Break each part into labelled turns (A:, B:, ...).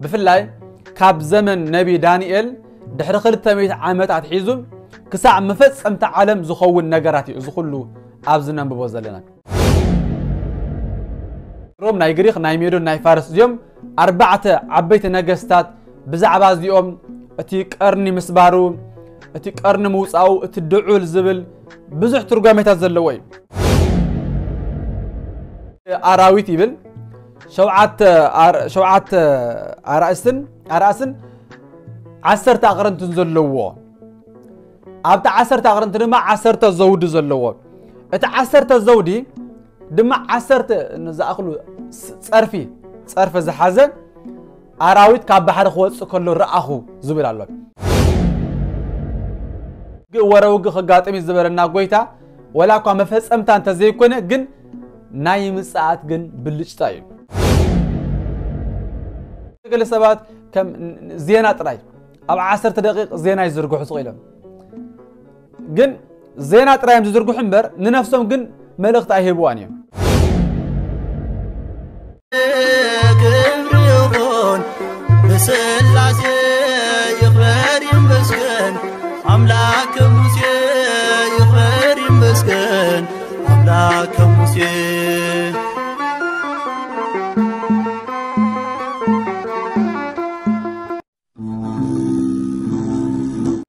A: بفلاي كاب زمن نبي دانيال دحر خلت ميت عامات حيزم كساع مفص أمت عالم زخون نجاراتي زخلو أبزنا ببوزلنا روم ناي غريق ناي ميدون ناي فارس يوم 4 عبيت نجستات بزعباز يوم اتي قرني مسبارو اتي قرن موصاو اتي دعول زبل بزح ترغاميتات زلوي اراويت يبل شوعات اراسن 10 اقرنت زلوو ابتا 10 اقرنت دما 10 زود زلوو اتا 10 زودي دما 10 نزاخلو صرف زحازه اراويت كاب بحر خوص كله رأخو زبل الله وروق خغاطمي زبرنا غويتا ولا كو مفصمتا انت زي كونه جن ناي مساعات جن بلچتا ي قال سبات كم زينا طراي اب 10 دقيق زينا يزرغو حصيلهم جن زينا طرايم زرغو حنبر ننفسهم جن ملخت ايهبوانيم
B: بسلاسي يخبر يمسكن أملاك موسى يخبر يمسكن أملاك موسى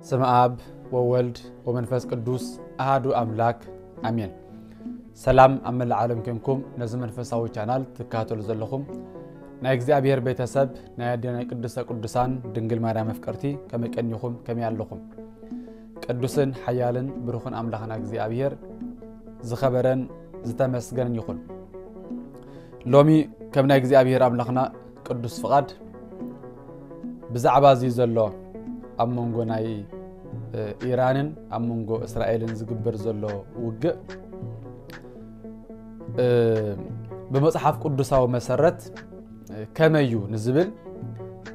A: سمع أب وولد ومنفس قدوس أحد أملاك آمين سلام أمل العالم كنكم نزم منفساوي channel تكاتل زلكم نا እግዚአብሔር ቤተሰብ ና ያደና ቅዱሳን ድንግል ማርያም ፍቅርቲ ከመቀኝኹም ከመያለኹም ቅዱስን ሐያልን ብሩኽን አምላኽና እግዚአብሔር ዝኸበረን ዝተመስገን ይኹን ሎሚ ከምና እግዚአብሔር አምላኽና ቅዱስ ፍቃድ ብዛዕባ እዚ ዘሎ ኣብ መንጎ ናይ ኢራንን ኣብ መንጎ እስራኤልን ዝግበር ዘሎ ውግእ በመጽሐፍ ቅዱሳዊ መሰረት كميو نزبل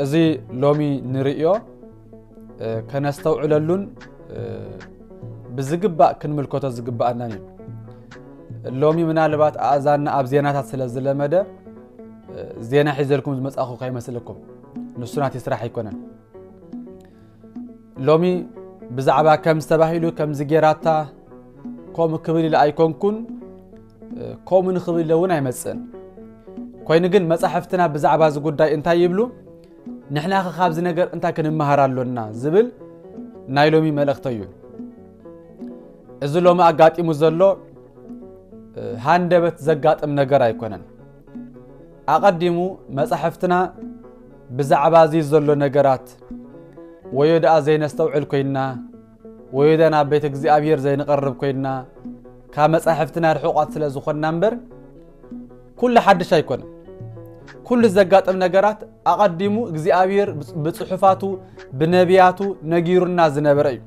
A: ازي لومي نريو كنستوعللون بزغبا كنملكوت زغبا اناني لومي منالبات اذان اب زيناتات سلازلمده زينا حيزلكم مصاخو كيمسلكم نسونات يسرح يكونن لومي بزعبا كم استباهيلو كم زغيراتا كوم كبلي لايكونكون كوم نخبل لون ايمصن كوين جن مصحفتنا بزعبا زغداي انتا يبلو نحنا خابز نجر انتا كنمهارالونا زبل نايلومي ملختيو ازلوما اغاطيمو زلو هاندبت زغاطم نجر ايكونن اقديمو مصحفتنا بزعبا زي زلو نجرات ويدا زين استوعل كوينا ويدنا بيت እግዚአብሔር زين نقرب كوينا كمصحفتنا رحقات سلازخنا نمبر كل حدش يكون كل زغاطم نغرات اقدمو እግዚአብሔር بصحفاتو بنبياتو نغيرنا زنبري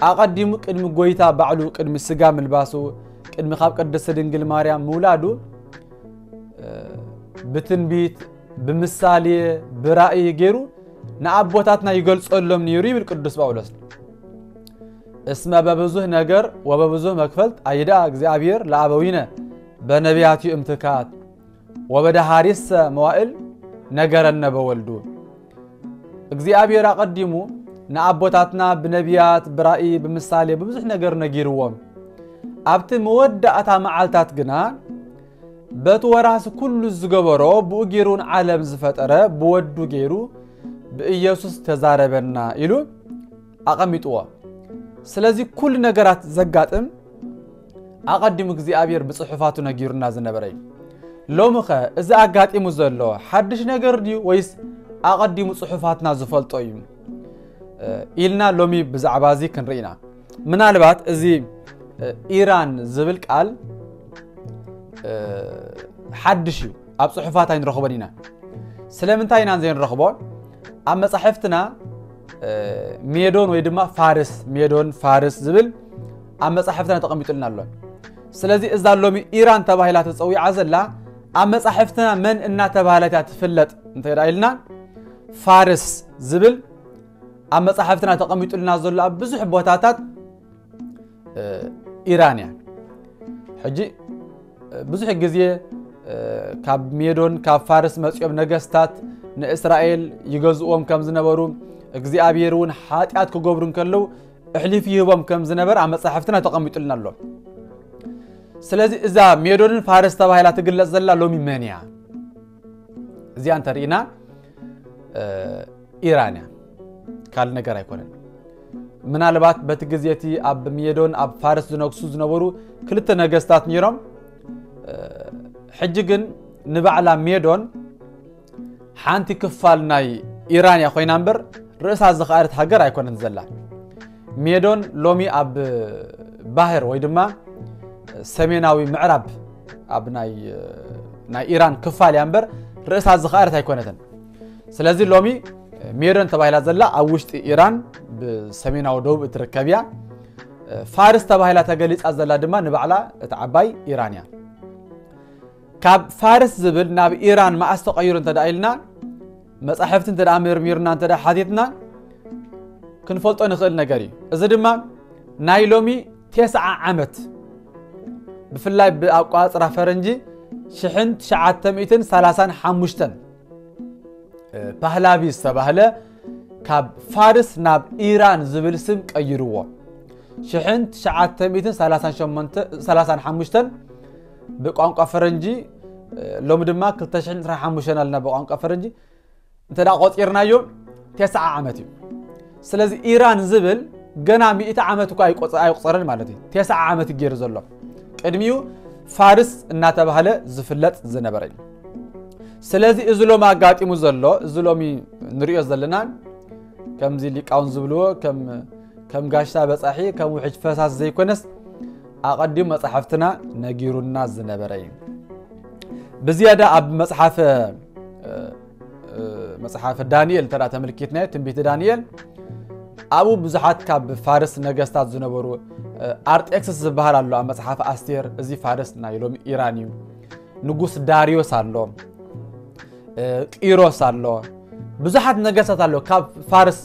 A: اقدمو قدم غويتا بعلو قدم سغا ملباسو قدم خاب قدس دنگل ماريام مولادو بتنبيت بمثالي برائي غيرو نعبوتاتنا يغلصلهم نيري بالقدس باولس اسم ببزه نجر وببزه مكفلت ايدا እግዚአብሔር لابوينا بنبياتي امتكات وبدا حارس موائل نجرنا بولدو እግዚአብሔር አቀድሙ ናአቦታትና በነቢያት በራእይ በምሳሌ በብዙሕ ነገር ነጊርዎም አብት መወዳአታ መዓልታት ግና በትወራስ ኩሉ ዝገበሮ በኡጊሩን ዓለም ዝፈጠረ በወዱ ገይሩ በኢየሱስ ተዛረበና ኢሉ አቀሚጥዎ ስለዚህ ኩሉ ነገራት ዘጋጥም አቀድሙ እግዚአብሔር በጽሑፋቱ ነጊሩና ዝነበረይ ሎምኸ እዚ አጋጢሙ ዘሎ ሓድሽ ነገር ዲዩ ወይስ አቀድሙ ጽሑፋትና ዝፈልጦዩ ኢልና ሎሚ ብዛዕባዚ ክንሪና ምናልባት እዚ ኢራን ዝብል ቃል ሓድሽ እዩ ኣብ ጽሑፋት ኣይንረኽቦን ኢና ስለምንታይ ኢና ዘይንረኽቦ ኣብ መጻሕፍትና ሜዶን ወይ ድማ ፋርስ ሜዶን ፋርስ ዝብል ኣብ መጻሕፍትና ተቐሚጡልና ኣሎ ስለዚ እዛ ሎሚ ኢራን ተባሂላ ተጸዊዓ ዘላ ኣብ መጻሕፍትና መን እናተባሃለት ትፍለጥ እንታይ ኢልና ፋርስ ዝብል ኣብ መጻሕፍትና ተቐሚጡልና ዘሎ ኣብ ብዙሕ ቦታታት ኢራን እያ ሕጂ ብዙሕ ግዜ ካብ ሜዶን ካብ ፋርስ መጽዮም ነገስታት ንእስራኤል ይገዝኦም ከም ዝነበሩ እግዚአብሔር እውን ሓጢአት ክገብሩን ከለው እሕሊፍ ይህቦም ከም ዝነበር ኣብ መጽሓፍትና ተቐሚጡልና ኣሎ ስለዚ እዛ ሜዶንን ፋርስ ተባሂላ ትግለጽ ዘላ ሎሚ መን እያ እዚኣ እንተሪእና ኢራን እያ ካል ነገር ኣይኮነን ምናልባት በቲ ግዜቲ ኣብ ሜዶን ኣብ ፋርስ ዝነግሱ ዝነበሩ ክልተ ነገስታት ነይሮም ሕጂ ግን ንባዕላ ሜዶን ሓንቲ ክፋል ናይ ኢራን ያ ኮይና እምበር ርእሳ ዝኸኣለት ሃገር ኣይኮነን ዘላ ሜዶን ሎሚ ኣብ ባህር ወይ ድማ ሰሜናዊ ምዕራብ ኣብ ናይ ኢራን ክፋል ያ እምበር ርእሳ ዝኸኣለት ኣይኮነትን ስለዚ ሎሚ ሜዶን ተባሂላ ዘላ ኣብ ውሽጢ ኢራን ብሰሜናዊ ደቡብ እትርከብ እያ ፋርስ ተባሂላ ተገሊጻ ዘላ ድማ ንባዕላ እቲ ዓባይ ኢራን እያ ካብ ፋርስ ዝብል ናብ ኢራን ማእስ ተቐይሩ እንተዳ ኢልና መጻሕፍቲ እንተዳ ምርሚርና እንተዳ ሓቲትና ክንፈልጦ ንኽእል ነገር እዩ እዚ ድማ ናይ ሎሚ 9 ዓመት ብፍላይ ብኣቋፅራ ፈረንጂ 1935 ፓህላቪ ዝተባህለ ካብ ፋርስ ናብ ኢራን ዝብል ስም ቀይርዎ 1935 بقانقا فرنجي لوم دما 2025 لنا بقانقا فرنجي انت دا قطيرنا يوم 9 عامات سلازي ايران زبل غنا 100 عامات كو ايقصرن مالتي 9 عامات غير زلو قدميو فارس اناتبهله زفلط زنبرين سلازي ازلو ما غاطيمو زلو ازلومي نريو زلنا كمزي ليقاون زبلو كم غاشتا بصاحي كم وحج فساس زيكونس أقدم مصحفتنا نجيرنا زنبرين بزيادة أب مصحف دانيال ترى تملكتنا تنبيت دانيال أبو بزحات كاب فارس نجستات زنبرو أرت إكسس بحر الله مصحف أستير زي فارس نايلوم إيرانيو نجوس داريو سالو إيرو سالو بزحات نجستات الله كاب فارس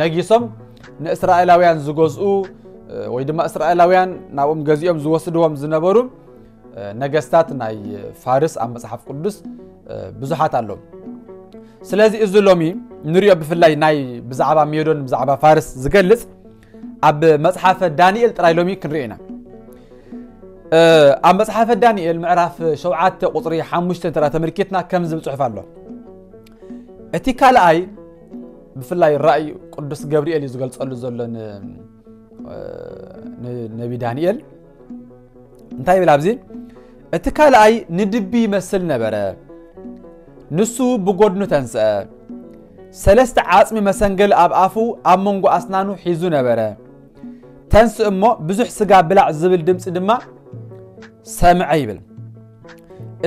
A: نجيسم نإسرائيلاويان زجوزو ويدما إسرائيلاويان ناوم جزيهم زوسدهم زنبرو نجستات ناي فارس أم مصحف قدس بزحات الله سلازي إزلومي نريو بفلاي ناي بزعبا ميدون بزعبا فارس زجلس أب مصحف دانيال ترايلومي كنرينا أم مصحف دانيال معرف شوعات قطري حمشتن ترى تمركتنا كم زب صحف الله اتكال أي بفلاي الرأي قدس جبريل يزقل صلوا زلن نبي دانيال انتهي بلابزي اتكال اي ندبي مسل نبره نسو بقودنو تنسى سلست عاصمي مسنجل اب افو اب منغو اسنانو حيزو نبره تنس امو بزح سقا بلع زبل دمس دما سامعي بل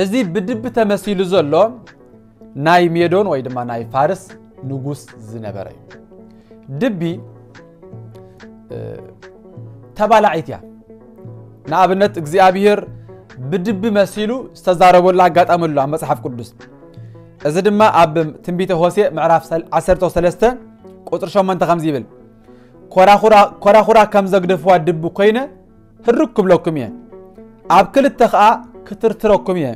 A: ازي بدب تمثيل زلو ناي ميدون ويدما ناي فارس نغوس زنبره دبي تبالعيتيا نابنت እግዚአብሔር بدب مسيلو استزاربولا አጋጣመሉ መጽሐፍ ቅዱስ እዚ ድማ ኣብ ትንቢተ ሆሴዕ ምዕራፍ 13 ቁጥር 8 ከም ይብል ኮራኹራ ከም ዘግደፍዋ ድብ ኮይነ ህርክ ብለኩም እየ ኣብ ክልተ ኸኣ ክትርትረኩም እየ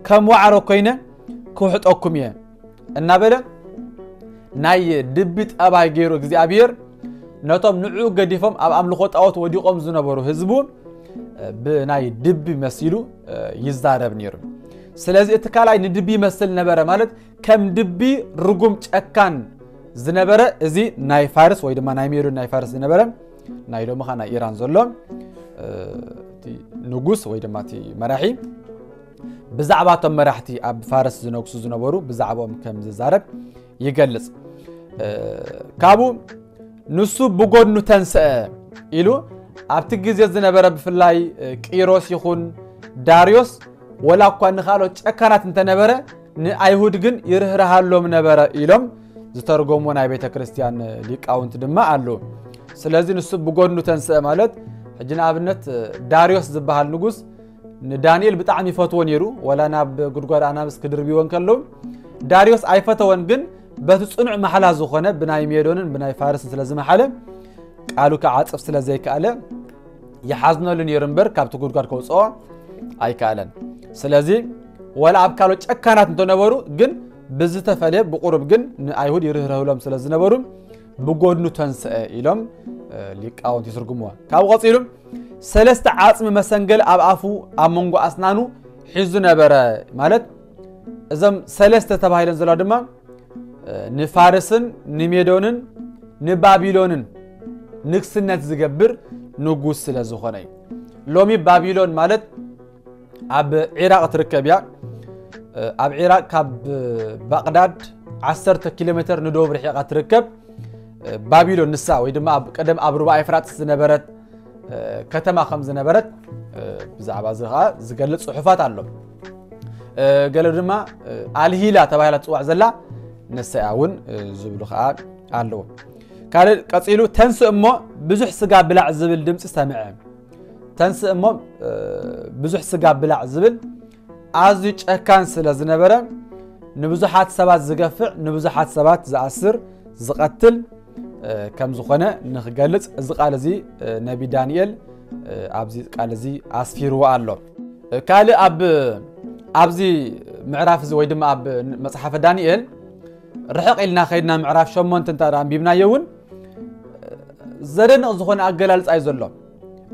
A: ከም ዋዕሮ ኮይነ ክውሕጠኩም እየ እናበለ ናይ ድብ ጠባይ ገይሩ እግዚአብሔር نتوم نعو قديفهم أب أملخوت أوت وديقهم زنبرو هزبو بناي دبي مسيلو يزدارب نيرو سلازي اتكالاي ندبي مسل نبرة مالت كم دبي رقم تأكان زنبرة ازي ناي فارس ويدما ناي ميرو ناي فارس زنبرة ناي لو مخانا إيران زلوم تي نغوس ويدما تي مراحي بزعباتهم مراحتي أب فارس زنوكسو زنبرو بزعبهم كم ززارب يقلص كابو نسو بقودنو تنسى إلو أبتجيز يزنبرة بفلاي كيروس يخون داريوس ولا قوان خالو تأكانات انتنبرة نأيهود جن يرهرهالو من نبرة إلهم زترقومون أي بيت كريستيان ليك أونت دم قالو سلازي نسو بقودنو تنسى مالت حجنا أبنت داريوس زبها النجوس دانيال بتاعني فتوان يرو ولا ناب قرقار أنا بس كدر بيوان كلهم داريوس أي فتوان جن بتصنع محلا زخنة بناي ميدونن بناي فارس سلازي محلا قالوا كعاطف سلازي كاله يحزنوا لنيرنبر كابتو قرقار كوصو اي كالن سلازي ولا أبكالو ጨካናት እንተነበሩ ግን ብዝተፈለ بقرب ግን አይሁድ ይርህረህሎም ስለዝነበሩ بጎድኑ ተንስአ ኢሎም ሊቃውንት ይስርጉምዋ ካብ ቀፂሉ ሰለስተ ዓጽም መሰንገል ኣብ አፉ ኣብ መንጎ ኣስናኑ ሒዙ ነበረ ማለት እዞም ሰለስተ ተባሂለን ዘለው ድማ ንፋርስን ንሜዶንን ንባቢሎንን ንግስነት ዝገብር ንጉስ ስለዝኾነ ሎሚ ባቢሎን ማለት ኣብ ኢራቅ ትርከብ ያ ኣብ ኢራቅ ካብ ባግዳድ 10 ኪሎሜትር ንደቡብ ርሒቃ ትርከብ ባቢሎን ንሳ ወይ ድማ ቀደም ኣብ ሩባ ኤፍራጥስ ዝነበረት ከተማ ከም ዝነበረት ብዛዕባ ዝኻ ዝገልጽ ጽሑፋት ኣሎ ገለ ድማ አልሂላ ተባሂላ ጽዋዕ ዘላ ነሰያውን ዝብሉ ኸዓ ኣለዎ ካለ ቀፂሉ ተንስ እሞ ብዙሕ ስጋ ብላዕ ዝብል ድምጽ ሰምዐ ተንስ እሞ ብዙሕ ስጋ ብላዕ ዝብል ኣዝዩ ጨካን ስለ ዝነበረ ንብዙሓት ሰባት ዝገፍዕ ንብዙሓት ሰባት ዝኣስር ዝቀትል ከም ዝኾነ ንኽገልጽ እዚ ቃል እዚ ነቢ ዳንኤል ኣብዚ ቃል እዚ ኣስፊርዎ ኣሎ ካለ ኣብዚ ምዕራፍ እዚ ወይ ድማ ኣብ መጽሓፈ ዳንኤል رحق إلنا خيدنا معرف شمون تنتظران بيبنا يون زرنا زخون أجلالس أيزولهم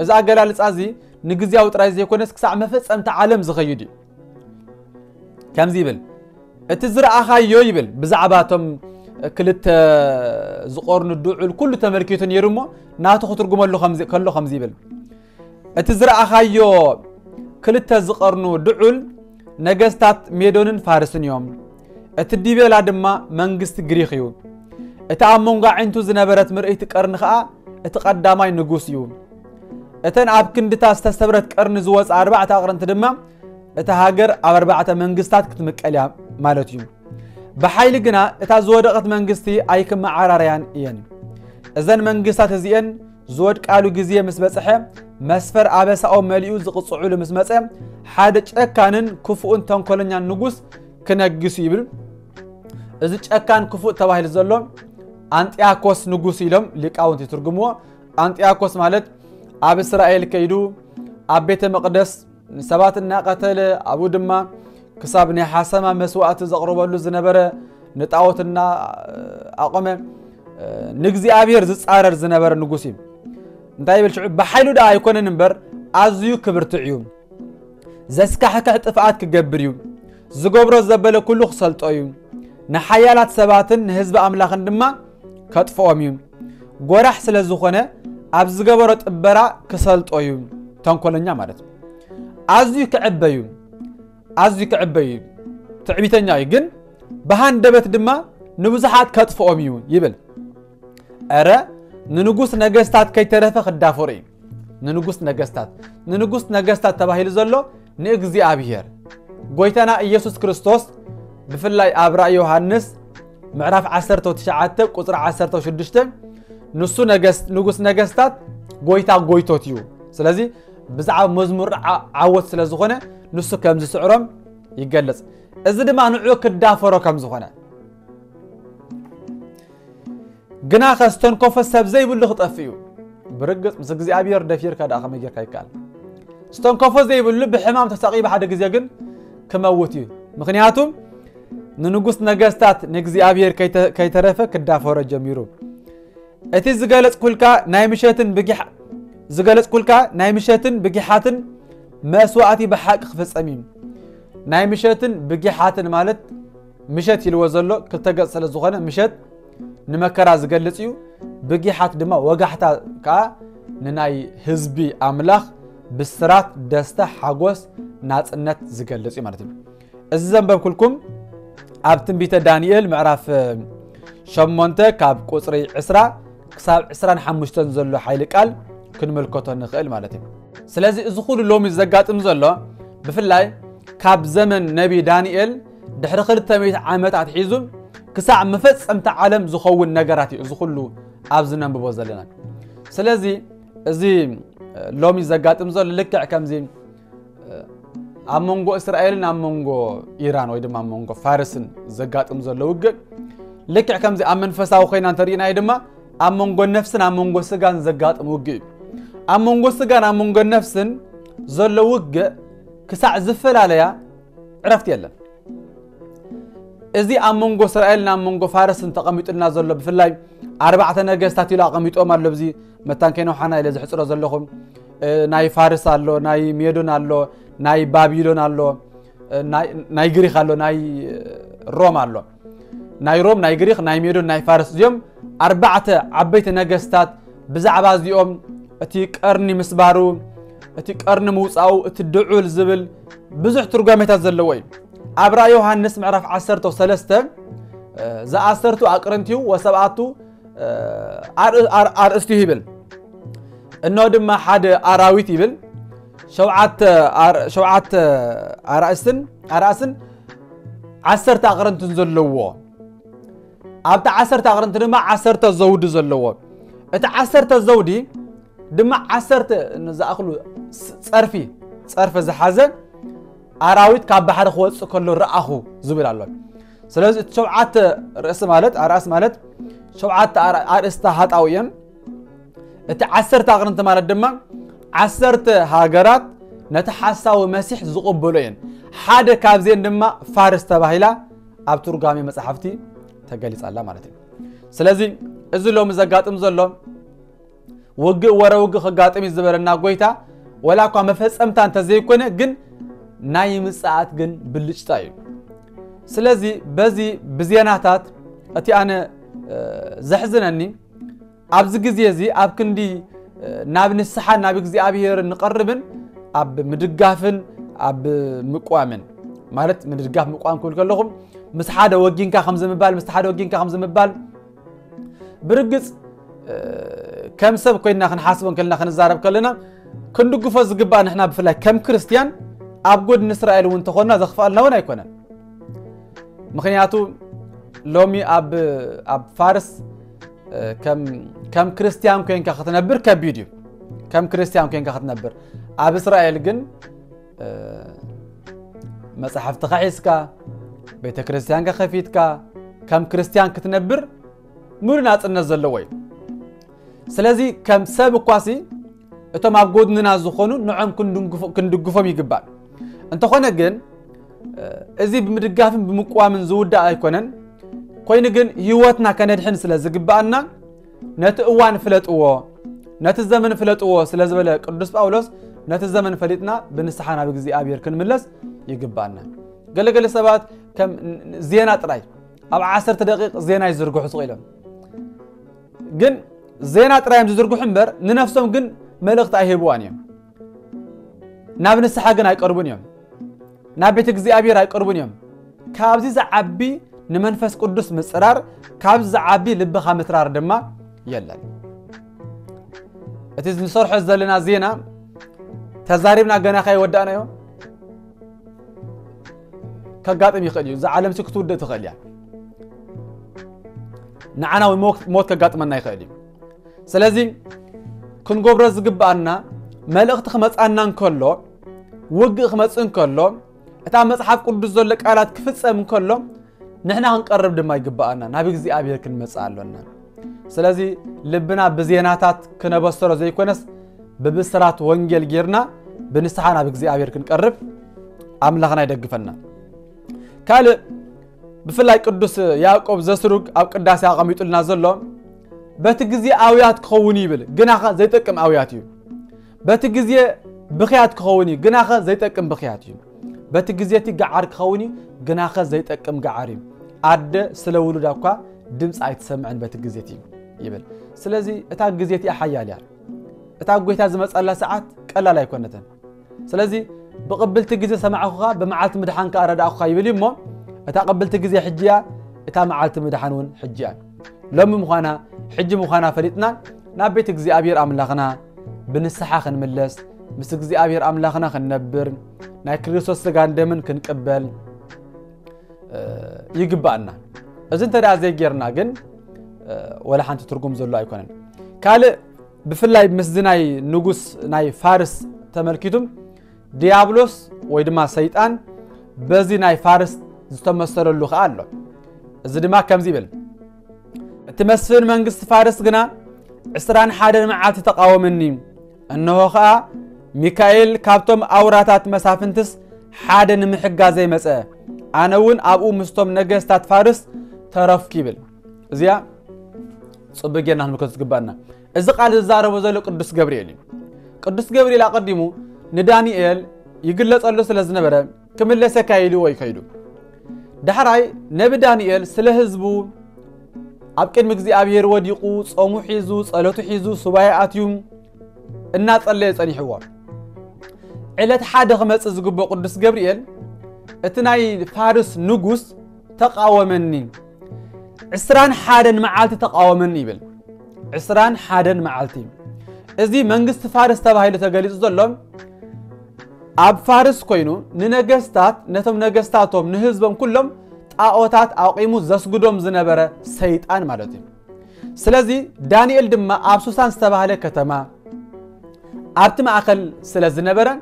A: إذا أجلالس أزي نجزي أو ترايز يكونس كسع مفس أنت عالم زخيدي كم زيبل تزرع أخاي يويبل بزعباتهم كلت زقورن الدعول كل تمركيتن يرمو ناتو خطر جمل كله خمزيبل تزرع أخاي يو كلت زقورن الدعول نجستات ميدونن فارسن يوم اتديبل ادما منغست غريخيو اتامونغا عنتو زنبرت مرئيت قرن خا اتقداماي نغوس يو اتن اب كندتا استسبرت قرن زوص 4 قرنت دما اتا هاجر اب 4 منغستات كتمقليا مالتيو بحيل غنا اتا زودقت منغستي ايكم عراريان ين اذن منغستات ازين زود قالو غزيه مسبصح مسفر ابساو مليو زقصعول مسمصه حاده ጨካንን ክፉን ተንኮለኛ ንጉስ كنجس يبل إذا كان كفؤ تواهل زلهم أنتياكوس نجوس يلهم لقاون تترجموا أنتياكوس مالت أب إسرائيل كيدو أب بيت المقدس سبات الناقة أبو دما كسابني حسمة مسوات زقرب له زنبرة نتعوتنا أقمة نجزي أبير زس عرر زنبرة نجوسيم نتايب الشعب بحيلو دا يكون نمبر أزيو كبرت عيون زسك حكا اتفاقات كجبريو زغبرو زبل كله خسلطيو نحيالات سباتن حزب املاخ دما كطفوميو غورح سلازخونه اب زغبرو طبرا كسلطيو تنكولنيا مالت ازيو كعبيو تعبيتنيا يغن بهاندبت دما نبزحات كطفوميو يبل اره ننغوس نغستات كيترفه خدافوري ننغوس نغستات تباهيل زلو نغزي ابير قويتنا إيسوس كريستوس بفلاي أبرا يوحنس معرف 19 قطر 16 نصو نغس نغستات قويتوتيو سلازي بزعب مزمور عوت سلازخونه نصو كمز سعرهم يقلص إذا دما نعو كدافرو كمز خونه قنا خستن كوفا سبزي بلو خطفيو برقص مسكزي أبير دفير كادا خميجر كايكال ستون كوفا زي بلو بحمام تساقيب حدا قزي يقن كموتيو مخنياتهم ننقص نقستات نقزي أبير كي ترفه كدافور الجميرو اتي زغالت كلكا نايمشاتن بقيح زغالت كلكا نايمشاتن بقيحاتن مسواتي بحق خفصميم نايمشاتن بقيحاتن مالت مشات يلوزلو كلتقص سلازخونه مشات نمكرا زغلصيو بقيحات دما وغحتا كا نناي حزبي املاح بسرات دسته حغوس ناصنت زغلصي معناتهم እዚ ዘንበብኩልኩም ኣብ ትንቢተ ዳንኤል ምዕራፍ 8 ካብ ቁጽሪ 20 ክሳብ 25 ዘሎ ሓይሊ ቃል ክንመልከቶ ንኽእል ማለት እዩ ስለዚ እዚ ኩሉ ሎሚ ዘጋጥም ዘሎ ብፍላይ ካብ ዘመን ነቢ ዳንኤል ድሕሪ 200 ዓመታት ሒዙ ክሳዕ መፈጸምቲ ዓለም ዝኸውን ነገራት እዩ እዚ ኩሉ ኣብ ዝነንብቦ ዘለና ስለዚ እዚ ሎሚ ዘጋጥም ዘሎ ልክዕ ከምዚ أمونغو إسرائيل أمونغو إيران ويدما أمونغو فارسن زقاتم زلو وقع لكع كمزي أمن فساو خينا ترينا يدما أمونغو نفسن أمونغو سقان زقاتم وقع أمونغو سقان أمونغو نفسن زلو وقع كسع زفل عليها عرفت يلا إذا أمونغو إسرائيل أمونغو فارس انتقمت لنا زلوا بفلاي 4 نجستات يلا قميتوا ما لبزي متان كانوا حنا إلى زحصروا زلهم ناي فارس الله ناي ميدون الله ناي بابيلون الله ناي غريخ الله ناي روم الله ناي روم ناي غريخ ناي ميدون ناي فارس اليوم 4 عبيت نجستات بزعباز اليوم أتي قرني مسبارو أتي قرن موصاو أتي دعول زبل بزح ترجمات زلوي أبرا يوحنس معرف 10 و3 ذا 10 أقرنتيو و7 أرستي هبل إنه دم حد أراويت هبل شوعات أرأسن 10 أقرنتن زلوا أبتا 10 أقرنتن دم 10 زود زلوا أت 10 زودي دم 10 نزا أخلو صرف زحازة أراويت كاب بحر خوص كله رأخو زبير الله سلازم شوعات رأس مالت أرأس مالت شوعات أرستهات أوين أنت 10 أقرنت مالت دم 10 هاجرات نتحسوا مسيح زقبلين حدا كابزين دم فارس تباهيلا أبترجامي مسحفتي تجلس الله مالتين سلازم إزلهم زقاتم زلهم وج ورا وج خقاتم الزبرنا قويتا ولا قام فس أمتى أنت زي كونه جن نايم الساعات جن باللجتاي سلازي بزي بزياناتات أتي أنا زحزنني أبز جزيزي أب كندي نابن السحان نابك زي أبيهر نقربن أب مدقافن أب مقوامن مالت مدقاف مقوام كلهم مسحادة وجين كخمسة مبال مسحادة وجين كخمسة مبال برجس كم سب كنا خنحاسبن كلنا خنزارب كلنا كندو قفز قبان إحنا بفلا كم كريستيان أبجود إسرائيل وانتخونا زخفالنا ونا يكونن مخنياتو لومي أب فارس كم كريستيان كين كختنبر كبيديو كم كريستيان كين كختنبر أب إسرائيل جن مسحف تخيسكا بيت كريستيان كخفيتكا كم كريستيان كتنبر مرنات النزل لوي سلازي كم سب قاسي أتوم أبجود ننازخونو نعم كندقفهم يقبل أنت خوانا جن إذا بمدقافن بمقوام زودا أيقونن كوين جن هيوتنا كان الحين سلازق بأننا نتقوان فلت أوه نتزمن فلت أوه سلازق بلا قدس باولوس نتزمن فلتنا بنستحنا بجزي أبير كن ملص يقبلنا قال سبات كم زينات راي أو 10 دقائق زينة يزرقوا حصيلهم جن زينات راي يزرقوا حمبر ننفسهم جن ملقت أهيبوانيهم نابن السحاقنا يقربون يوم نابت جزي أبير يقربون يوم كابزي زعبي نمنفس قدس مسرار كابز زعبي لبخا مترار دما يلا اتز نصرح زلنا زينة تزاربنا جنا خي ودانا يوم كقاطم يخليو زعلم سكتو ده تخليها نعنا وموت كقاطم منا يخليو سلازم كن قبرز قبأنا ملقت خمس أنان كله وجه خمس أن كله أتعمل مصحف قدس زلك آلات كفتس من كله نحن هنقرب دم ما يقبأنا نبي زي أبي كن مسألنا سلازي لبنا بزيناتات كنا بصر زي كونس ببصرات وانجيل جيرنا بنستحنا بيك زي أبي كن قرب عملنا يدقفنا قال بفلاي قدس يعقوب زسروق أو قداس يعقوب يقول نازلهم بتجزي أويات كوني بل جناخ زي تكم أوياتيو بتجزي بخيات كوني جناخ زي تكم بخياتيو بتجزي تجعر كوني جناخ زي تكم جعاري عد سلولو داكوا دمس عيت سمعن بتجزيتي يبل سلازي اتاجزيتي أحيالي اتاجويت هذا مسألة ساعات كلا لا يكونتن سلازي بقبل تجزي سمع أخوها بمعالت مدحان كأرد أخوها يبلي مو اتقبل تجزي حجيا اتا معالت مدحانون حجيا لم مخانا حج مخانا فريتنا نابيت جزي أبير أملاخنا بنسحا خنملس بس جزي أبير أملاخنا خننبر ناي كريستوس سجان دمن كنقبل يقبأنا إذا أنت رأي زي جيرنا جن ولا حنت ترجم زلوا يكونن قال بفلاي مسدناي نجوس ناي فارس تملكتهم ديابلوس ويدما سيطان بزي ناي فارس زتمثل له قالوا إذا دما كم زيبل تمثل منجست فارس جنا عسران حدا معات تقاومني أنه خا ميكائيل كابتم أوراتات مسافنتس حادن محجازي مسأ أنا ون أبو مستوم نجستات فارس ترف كيبل زيا صبجنا نحن كنت جبنا إذا قال الزارة وزلوا قدس جبريل أقدمه ندانيال يقلص الله سلزنا برا كمل لسه كايلو ويكايلو دحراي نبي دانيال سلهزبو أبكر مجزي أبير وديقو صومو حيزو صلاتو حيزو سبايعاتيوم الناس اللي يصني حوار علة حدا خمس زجبو قدس جبريل اتناي فارس نجوس تقاومني عسران حدا معالتي تقاومني بل عسران حدا معالتي إذا منجست فارس تبعي لتجلس ظلهم أب فارس كوينو ننجستات نتم نجستاتهم نهزبهم كلهم تأوتات أو قيمو زسجدهم زنبرة سيطان مالتي سلازي دانيال دم أبسوسان تبعي لكتما أبتم أقل سلاز زنبرة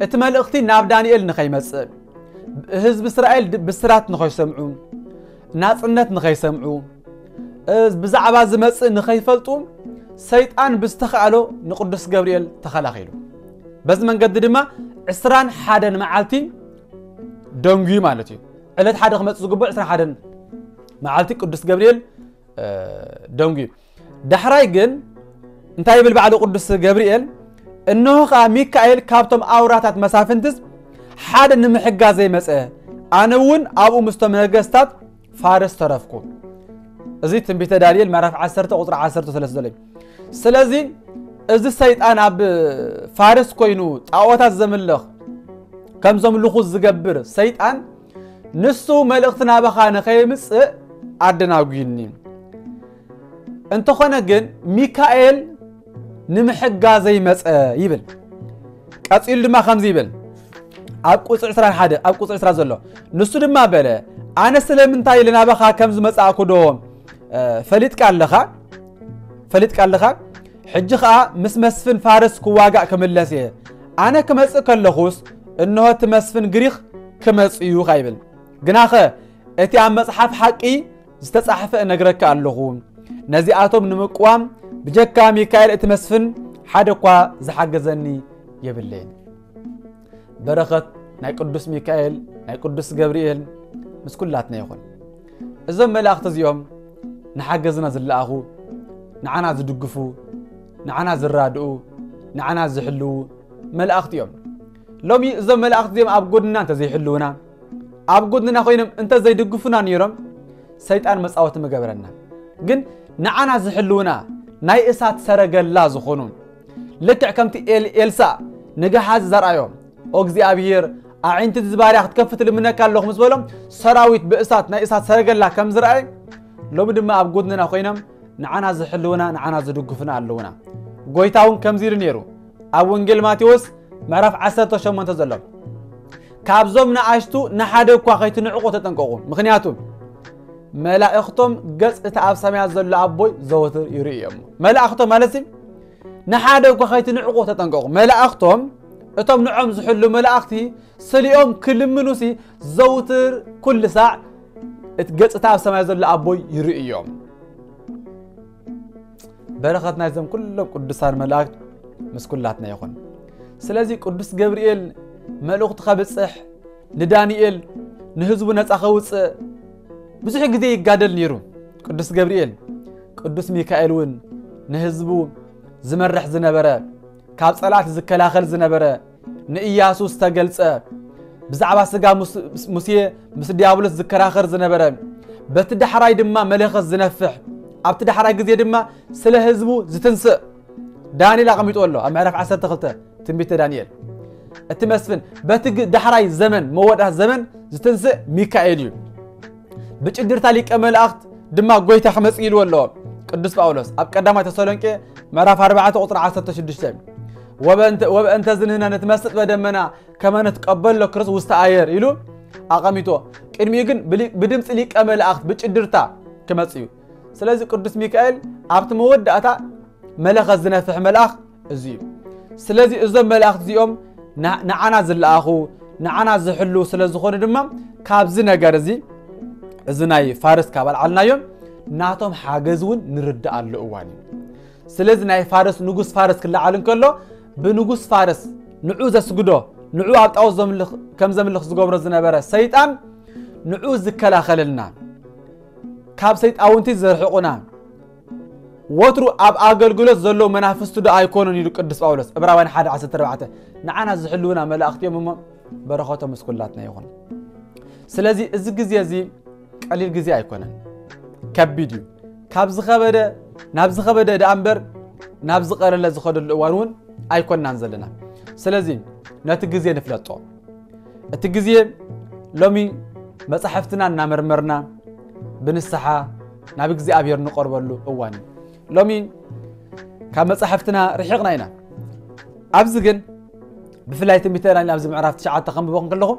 A: اتمال اختي ناب دانيال نخيمس حزب إسرائيل بسرات نخي سمعو ناس النت نخي سمعو بزعبا زمص نخي فلطو سيطان بستخعلو نقدس جبريل تخلاخيلو بس من قد دما عسران حادن معالتي دونغي مالتي علت حدا خمس زقبو عسران حادن معالتي قدس جبريل دونغي دحراي جن انتاي بالبعد قدس جبريل انه ميكائيل كابتم اوراتات مسافنتز حادن نمحجازي مسأ انا ون ابو مستمنجستات فارس ترفكو ازي تنبيت دانيال معرف 10 قطر 10 3 سلازي ازي السيطان اب فارس كوينو طاوتات زملخ كم زملخو زغبر سيطان نسو ملختنا بخانه خيمص ادناغيني انت خونه جن ميكائيل نمحجازي مسأ يبل قصيل دما خمز يبل اب قصر 11 اب قصر 10 زلو نسو دما بله انا سلمنتاي لنا بخا كمز مصاكو دوم فليت قالخا حجخا مسفن فارس كواغا كملاسيه انا كمص كلخوس انه تمسفن غريخ كمصيو خايبل غناخه اتي ام مصحف حقي استصحف نغرك اللهو نزياتهم نمقوام بجكا ميكائيل اتمسفن حدقوا زحجزني يبلين بركه ناي قدوس ميكائيل ناي قدوس جبريل مسكلاتنا يكون اذا ملاخت زيوم نحجزنا زلاخو نعنا زدقفو نعنا زرادو نعنا زحلو ملاخت يوم لومي اذا ملاخت يوم ابغدنا انت زي حلونا ابغدنا خوينم انت زي دقفونا نيرم سيطان مصاوت مغبرنا ግን نعنا زحلونا ناي اسات سرغلا زخونون لك كمتي ኤልሳ نجحاز زرعيوم اوغزيابير اعينت زباريا تكفت لمنك الله مسبلهم سراويت باسات ناي اسات سرغلا كم زرعي لو بدما ابغدنا خوينم نعنا زحلونا نعنا زدقفنا اللونا غويتاون كم زير نيرو اب وانجيل ماتيوس معرف 10 8 تزلم كابزومنا عاشتو نحاده كو خيتنعقو تطنققو مخنياتهم ملائختهم قص اتاب سميا زلو ابوي زوتر يريم ملائختهم مالتي نحاده كو خيتنعقو تطنققو ملائختهم اتم نعم زحلو ملائختي سليوم كلمنوسي زوتر كل ساعه اتقص اتاب سميا زلو ابوي يريم بركتنا يزم كلهم قدسان ملائكت مسكلاتنا يكون سلازي قدس جبريل ملوخت خبصح لدانيال نهزبو نصا خوص بزح غزي يغادل نيرو قدس جبريل قدس ميكائيل ون نهزبو زمرح زنبره كاب صلات زكلاخل زنبره نإياسوس تغلص بزعبا سغا موسى مس ديابلوس زكراخر زنبره بتدحراي دما ملخص زنفح ابت دحراي غزي دما سله حزبو زتنس دانيال اقميطولو امعرف 10 تخلته تنبيت دانيال اتمسفن بتج دحراي زمن مودا زمن زتنس ميكائيل بچدرتا ليق ملائكت دما غويتا خمص يلولو قدوس باولوس اب قدامه تسالونقي معرف 4 قطر 16 وبانت زنهنا نتمسط بدمنا كما نتقبل له كرس وستاير يلو اقميطو قدمي ግን بدمص ليق ملائكت بچدرتا كمصيو سلازي قدوس ميكائيل ابت موداتا ملخ زنفح ملائك ازيو سلازي اذا ملائكت زيوم نعنا زلاخو نعنا زحلو سلازخون دما كابز ነገር زي ازناي فارس كابل علنايوم ناتهم حاجزون نرد الله اواني سلازي ناي فارس نغوس فارس كلا علن كلو بنغوس فارس نعوز اسغدو نعو أبتاو كم زملخ زقبر الزنبرة سيطان نعو زكلا خللنا كاب سيط أونتي زرحقنا وترو أب أقل قلت زلو منافستو دا أيكونون يلو قدس باولس إبراوان حاد عسد ربعته نعانا زحلونا ملاأختي مما برخوتهم مسكولاتنا يخون سلازي إزي زي قليل جزي أيكونن كبيديو كابز خبره نابز خبره دا أمبر نابز قرر لازي خود الوانون أيكون ننزلنا سلازي نتجزي نفلتو التجزي لومي مصحفتنا نمرمرنا بنصحة نابي جزي أبير نقرب له أواني لومي كمصحفتنا رحقنا هنا أبزجن بفلايت ميتين أنا أبز معرفت شعات تخم بوقن كلهم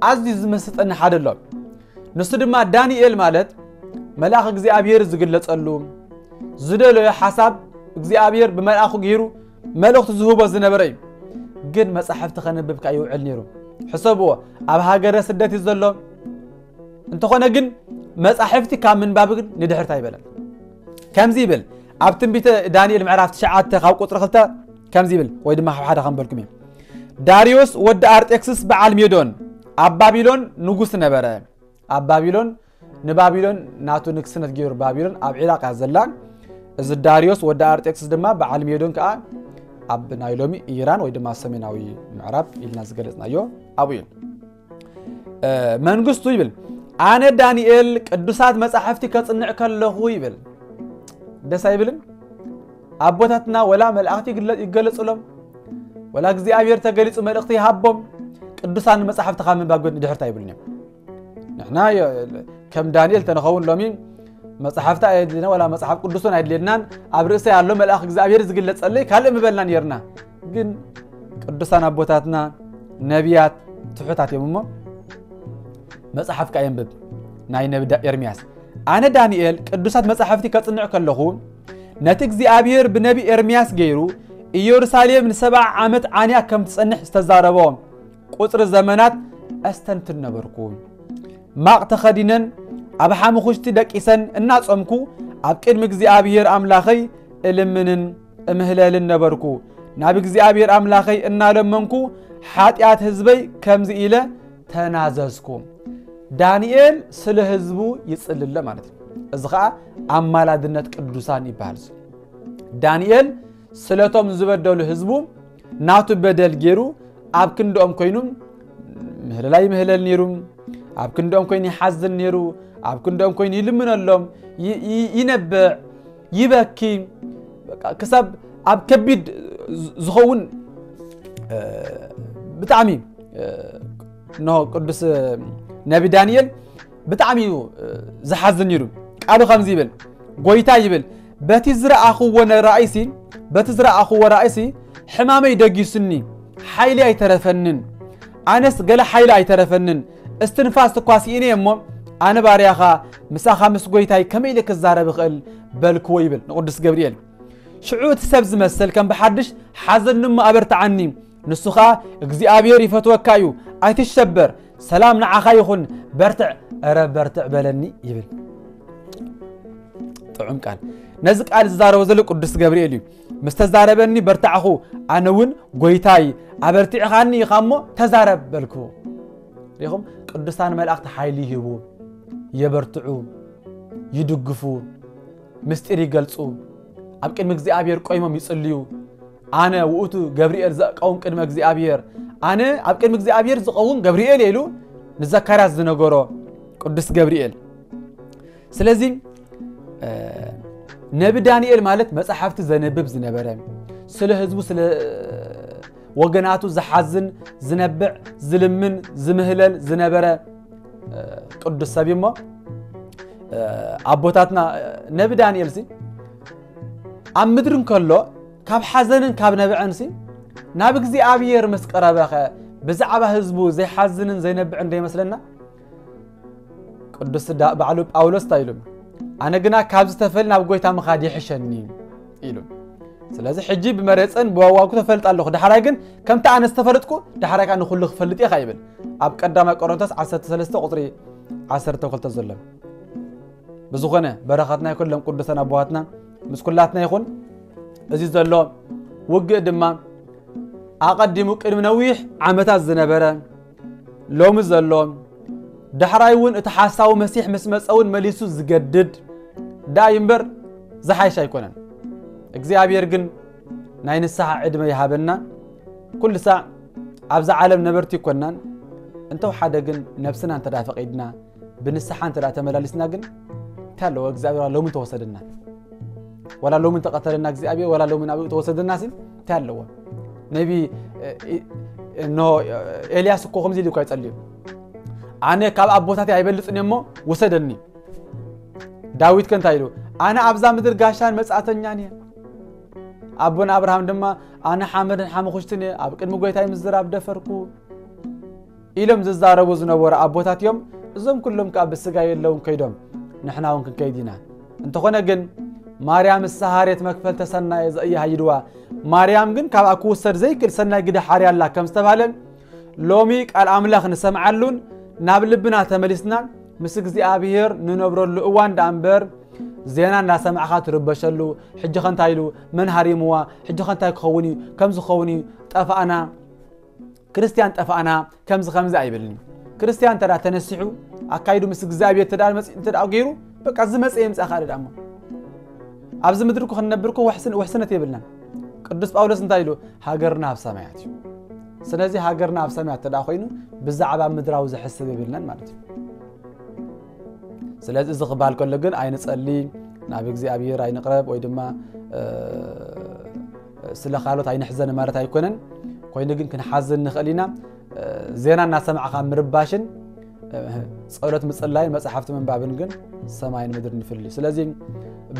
A: عزيز مسط أن حد الله نصدق ما دانيال مالت ملاك جزي أبير زقلت اللوم زدلو حساب جزي أبير بملاك غيره ملوك تزهوب الزنبري جن مصحفت خنا ببك أيو علنيرو حسبوا أبها جرس الدتي الظلام أنت خنا جن مصحفتي كم من بابك ندحر تايبلا كم زيبل عبتن بيت دانيال معرفت شعات تخاو قطر خلتا كم زيبل ويد ما حد خم بالكم داريوس ود أرتكسس بعلم يدون أب بابلون نجوس نبرة أب بابلون نبابلون ناتو نكسنة جير بابلون أب عراق عزلان إذ داريوس ود أرتكسس دما بعلم يدون كأ أب نايلومي إيران ويدما سميناوي معرب الناس قالتنا يو أوين منجوس طيبل أنا دانيال قدسات مصحفتي كتصنع كله يبل ده سايبلن أبوتاتنا ولا ملأختي يقلص لهم ولا جزي أبير تقلص ملأختي هابهم قدسان مصحفت خامن باقود ندحر تايبلن نحنا كم دانيال تنخون لومين مصحفت أيدلنا ولا مصحف قدسون أيدلنا أبرئ سيالله ملأخ جزي أبير زقلت صلي كهل مبلنا يرنا جن قدسان أبوتاتنا نبيات تحطات يومه مصحف كأيام بب ناي نبدأ إرمياس أنا دانيال قدسات مصحفتي كتصنع كلهو نتك زي أبير بنبي إرمياس غيرو يورساليم من 7 عامت عنيا كم تصنح استزاربهم قطر الزمانات أستنتر نبركم ما اعتقدين أبحا مخشتي دكيسن الناس أمكو أبكر مكزي أبير أملاخي إلمنن أمهلال نبركو نابك زي أبير أملاخي إنا لمنكو حاتيات هزبي كم زي إله تناززكم دانيال سله هزبو يصل الله معناته إذا أمالادنة قدوسان يبالز دانيال سلتهم زبدوا لهزبو ناتو بدل جيرو أبكندهم كينهم مهللاي مهلل نيروم أبكندهم كين يحزن نيرو أبكندهم كين يلمن اللهم ينبع يبكي كسب أبكبيد زخون بتعمي نو قدس نبي دانيال بتعميو زحزن يرو قالو خمزي بل قويتا يبل بتزرع أخو وانا رئيسي بتزرع أخو ورئيسي حمامي دقيسني حيلي أي ترفنن أنس قال حيلي أي ترفنن استنفاس تقواسيني يمو أنا بارياخا مساخا مسقويتاي كميلك الزارة بخل بالكوي بل نقدس جبريل شعوت سبز مسل كان بحدش حزن نما أبرت عني نسخا اجزي أبيري فتوكايو أي تشبر سلام نعاخا يخون برتع أرى برتع بلني يبل طعم كان نزق على الزارة وزلق قدس جبريل مستزاربني برتعخو أنا ون قويتاي أبرتع خاني خامو تزارب بالكو ريهم قدسان ملأخت حيلي هبو يبرتعو يدقفو مستري قلصو أبكن مكزي أبير قيمة يصليو أنا وقتو جبريل زقاون كن مكزي أبير أنا أبكن مكزي أبير زقاون جبريل يلو نذكر الزنجورو قدس جبريل سلازي نبي دانيال مالت مصحفت زنبب زنبرم سله حزبو سله وجناتو زحزن زنبع زلمن زمهلل زنبره قدس سبيما أبوتاتنا نبي دانيال سي عم مدرن كله كاب حزنن كاب نبعن سي نابك زي أبير مسقربخ بزعبه حزبو زي حزنن زي نبعن دي مثلنا قدس بعلو باولوس تايلم أنا قلنا كابز تفلنا بقويتا مخادي حشنين إيلو سلازي حجي بمريصن بواواكو تفلت الله دحرايقن كم تاعنا استفلتكو دحرايق أنو خلو خفلت إيه خايبن أب قدام قرنتس 13 قطري 10 تقلت الظلم بزخنا برخاتنا كلهم قدسنا أبواتنا مس كلاتنا يخون أزيز الله وقع دما أقدموا قدم نويح عمتات زنبرة لوم الزلون دحرايون اتحاساو مسيح مسمصون مليسو زجدد دايمبر زحايش يكونن እግዚአብሔር ግን ናይ ንስሐ ዕድመ ይሃበና ኩل ساعة ኣብዛ ዓለም ነበርቲ ይኮናን እንተው ሓደ ግን ነፍስና እንተዳፈቂድና ብንስሐ እንተዳ ተመላልስና ግን ታለው እግዚአብሔር ሎምን ተወሰደና ወላ ሎምን ተቀተለና እግዚአብሔር ወላ ሎምን አብ ተወሰደና ሲል ታለው ነቢ ኖ ኤልያስ እኮ ከምዚ ሊቆይ ጸልዩ አነ ካብ አቦታቴ አይበልጽን እሞ ወሰደኒ ዳዊት ከንታይሉ አነ አብዛ ምድር ጋሻን መጻተኛ ነኝ አቡነ አብርሃም ደማ አነ ሐመድን ሐመኹሽትኒ አብ ቅድም ጎይታይ ምዝራብ ደፈርኩ ኢሎም ዝዛረቡ ዝነበሩ አቦታትዮም እዞም ኩሎም ካብ ስጋ የለውን ከይዶም ንሕናውን ክንከይዲና እንተኾነ ግን ማርያም ሰሃሬት መክፈል ተሰናየ ዘእያይድዋ ማርያም ግን ካብ አኩወሰድ ዘይክል ሰናይ ግደ ሓርያላ ከም ዝተባለ ሎሚ ቃል አምላኽ ንሰምዓሉን ናብ ልብና ተመሊስና ምስ እግዚአብሔር ንነብረሉ እዋን ዳንበር ዜና እናሰማዕኻ ትርበሸሉ ሕጂ ኸንታይሉ መን ሃሪሙዋ ሕጂ ኸንታይ ክኸውኒ ከምዝ ኸውኒ ጠፋአና ክርስቲያን ጠፋአና ከምዝ አይብልኒ ክርስቲያን ተዳ ተነሲሑ አካይዱ ምስ እግዚአብሔር ተዳር መጽ ተዳው ገይሩ በቃ ዝመጽ የምጻኻ ደዳሞ ኣብዚ ምድርኩ ክነብርኩ ወሕስነት ይብልና ቅዱስ ጳውሎስ እንታይሉ ሃገርና ኣብ ሰማያት እዩ ስለዚህ ሃገርና ኣብ ሰማያት ተዳ ኮይኑ ብዛዕባ ምድራው ዝሕስብ ይብልናን ማለት እዩ ስለዚህ ዝኽባል ከለ ግን አይንጸሊ ናብ እግዚአብሔር አይንቅረብ ወይ ድማ ስለ ኻሎት አይንሕዘን ማለት አይኮነን ኮይኑ ግን ክንሓዝን ንኽእሊና ዜና እናሰማዕኻ ምርባሽን ጸሎት ምጽላይ መጽሐፍት መንባብን ግን ሰማይን ምድር ንፍልይ ስለዚህ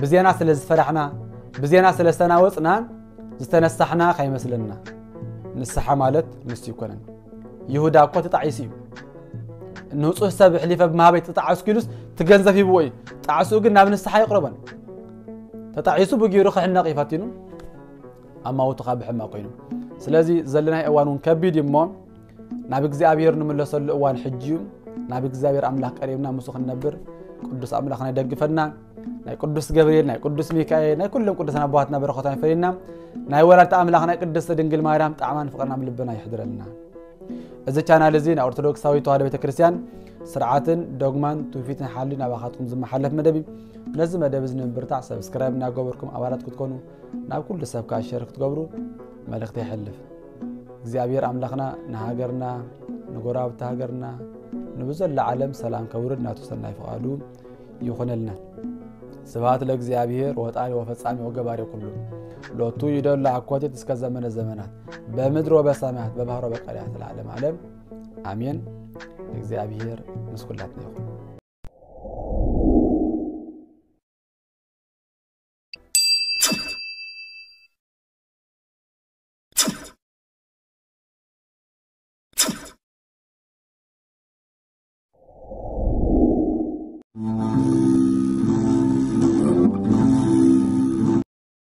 A: ብዜና ስለ ዝፈራሕና ብዜና ስለ ዝተናወጽና ዝተነሳሕና ከይመስለና ንስሐ ማለት ንስ ይኮነን ይሁዳ እኮ ተጣዒስ እዩ ንጹህ ሰብ ሕሊፈ በማህበይ ተጣዓስ ኪሉስ ትገንዘፍ ይብወይ ጣዓሱ ግን ናብ ንስሐ ይቅርበን ተጣዒሱ በጊሩ ኸሕናቅ ይፈቲኑ አማውቱ ኻብሕማ ኮይኑ ስለዚህ ዘለናይ እዋኑን ከቢድ ይሞ ናብ እግዚአብሔር ንምለሰሉ እዋን ሕጂዩ ናብ እግዚአብሔር አምላኽ ቀሪብና ሙሱ ክንነብር ቅዱስ አምላኽና ይደግፈና ናይ ቅዱስ ገብርኤል ናይ ቅዱስ ሚካኤል ናይ ኩሎም ቅዱሳን አባትና በረኸታን ፈሪና ናይ ወላዲተ አምላኽ ናይ ቅድስት ድንግል ማርያም ጣዕማን ፍቅርና ልብና ይሕድረልና እዚ ቻናል እዚ ናይ ኦርቶዶክሳዊ ተዋህዶ ቤተክርስቲያን ስርዓትን ዶግማን ትውፊትን ሓሊን አባኻትኩም ዝመሓለፍ መደብ ነዚ መደብ ዝንብርታዕ ሰብስክራይብ እናገበርኩም አባላት ክትኮኑ ናብ ኩሉ ሰብካ ሸር ክትገብሩ መልእኽቲ ይሕልፍ እግዚአብሔር አምላኽና ንሃገርና ንጎራብታ ሃገርና ንብዙ ዓለም ሰላም ከውርድ ናቱ ሰናይ ፈቃዱ ይኹነልና ስብሐት ለእግዚአብሔር ወጣሪ ወፈጻሚ ወገባሪ ኩሉ ሎቱ ይደላ አኳቴት እስከ ዘመነ ዘመናት በምድር ወበሰማያት በባህር ወበቀላያት ለዓለም ዓለም አሜን እግዚአብሔር ምስኩላትና ይሁን